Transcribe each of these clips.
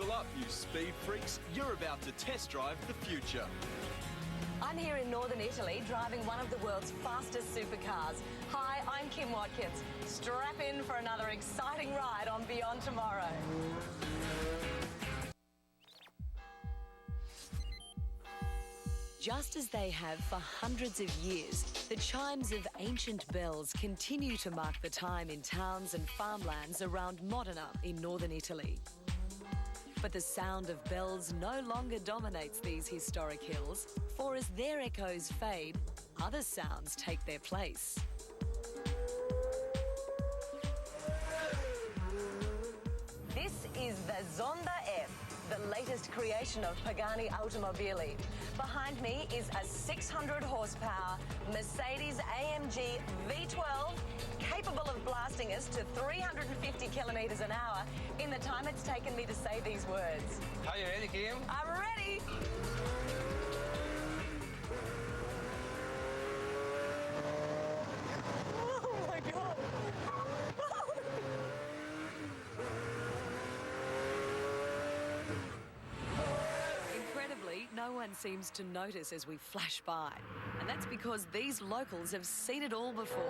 Buckle up, you speed freaks. You're about to test drive the future. I'm here in northern Italy driving one of the world's fastest supercars. Hi, I'm Kim Watkins. Strap in for another exciting ride on Beyond Tomorrow. Just as they have for hundreds of years, the chimes of ancient bells continue to mark the time in towns and farmlands around Modena in northern Italy. But the sound of bells no longer dominates these historic hills, for as their echoes fade, other sounds take their place. This is the Zonda F, the latest creation of Pagani Automobili. Behind me is a 600 horsepower Mercedes AMG V12, capable of blasting us to 350 kilometres an hour in the time it's taken me to say these words. Are you ready, Kim? I'm ready. Oh my God. Incredibly, no one seems to notice as we flash by. And that's because these locals have seen it all before.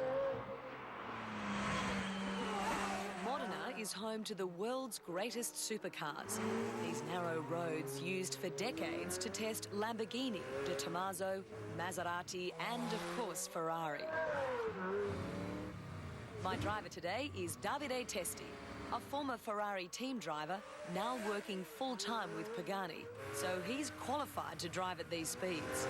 Modena is home to the world's greatest supercars. These narrow roads used for decades to test Lamborghini, De Tomaso, Maserati and, of course, Ferrari. My driver today is Davide Testi, a former Ferrari team driver now working full-time with Pagani, so he's qualified to drive at these speeds.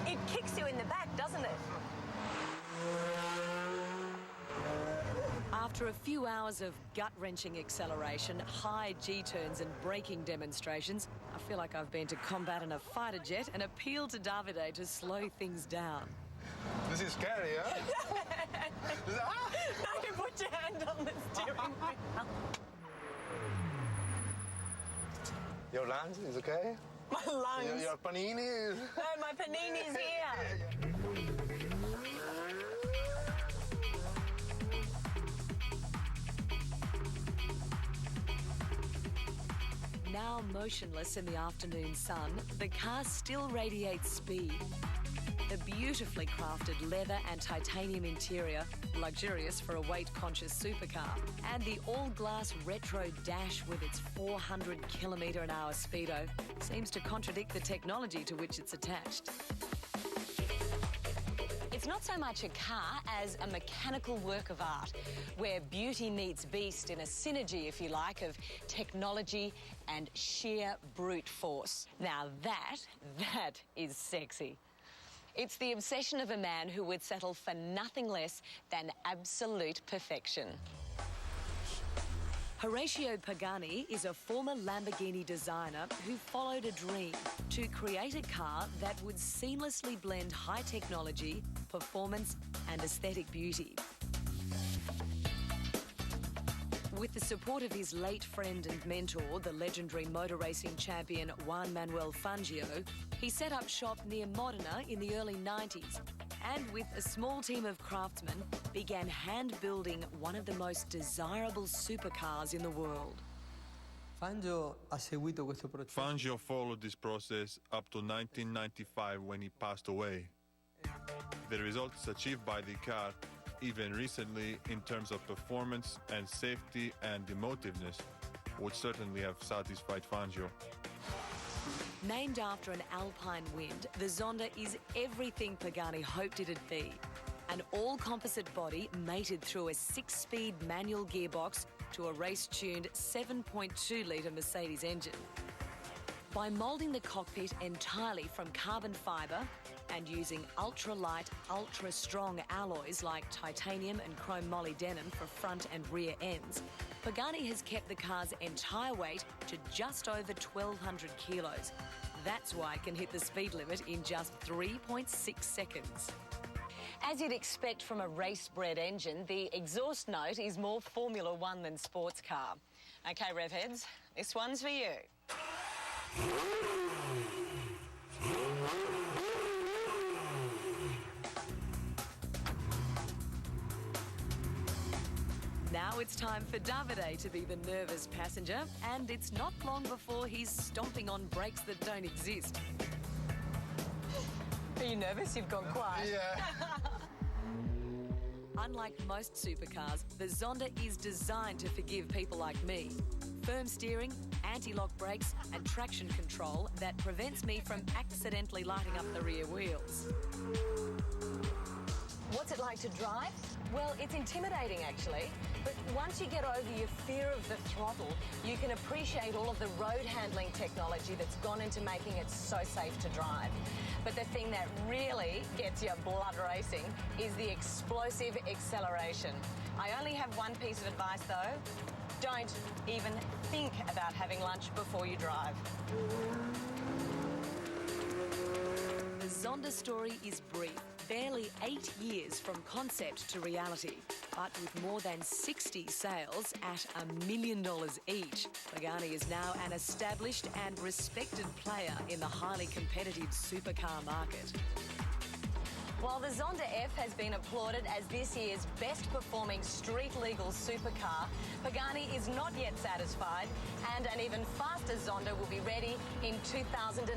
It kicks you in the back, doesn't it? After a few hours of gut-wrenching acceleration, high G-turns and braking demonstrations, I feel like I've been to combat in a fighter jet and appeal to Davide to slow things down. This is scary, huh? Now you put your hand on the steering wheel. Your lunch is okay? My lungs. Your panini is... No, my panini's here. Now motionless in the afternoon sun, the car still radiates speed. The beautifully crafted leather and titanium interior, luxurious for a weight-conscious supercar, and the all-glass retro dash with its 400 km/h speedo seems to contradict the technology to which it's attached. It's not so much a car as a mechanical work of art, where beauty meets beast in a synergy, if you like, of technology and sheer brute force. Now that is sexy. It's the obsession of a man who would settle for nothing less than absolute perfection. Horacio Pagani is a former Lamborghini designer who followed a dream to create a car that would seamlessly blend high technology, performance and aesthetic beauty. With the support of his late friend and mentor, the legendary motor racing champion Juan Manuel Fangio, he set up shop near Modena in the early 90s and with a small team of craftsmen began hand-building one of the most desirable supercars in the world. Fangio followed this process up to 1995 when he passed away. The results achieved by the car, even recently in terms of performance and safety and emotiveness, would certainly have satisfied Fangio. Named after an alpine wind, the Zonda is everything Pagani hoped it'd be. An all-composite body mated through a 6-speed manual gearbox to a race-tuned 7.2-litre Mercedes engine. By moulding the cockpit entirely from carbon fibre and using ultra-light, ultra-strong alloys like titanium and chrome molybdenum for front and rear ends, Pagani has kept the car's entire weight to just over 1,200 kilos. That's why it can hit the speed limit in just 3.6 seconds. As you'd expect from a race-bred engine, the exhaust note is more Formula One than sports car. OK, rev heads, this one's for you. Now it's time for Davide to be the nervous passenger, and it's not long before he's stomping on brakes that don't exist. Are you nervous? You've gone quiet. Yeah. Unlike most supercars, the Zonda is designed to forgive people like me. Firm steering, anti-lock brakes and traction control that prevents me from accidentally lighting up the rear wheels. What's it like to drive? Well, it's intimidating actually, but once you get over your fear of the throttle, you can appreciate all of the road handling technology that's gone into making it so safe to drive. But the thing that really gets your blood racing is the explosive acceleration. I only have one piece of advice though. Don't even think about having lunch before you drive. The Zonda story is brief, barely 8 years from concept to reality. But with more than 60 sales at $1 million each, Pagani is now an established and respected player in the highly competitive supercar market. While the Zonda F has been applauded as this year's best performing street-legal supercar, Pagani is not yet satisfied, and an even faster Zonda will be ready in 2008.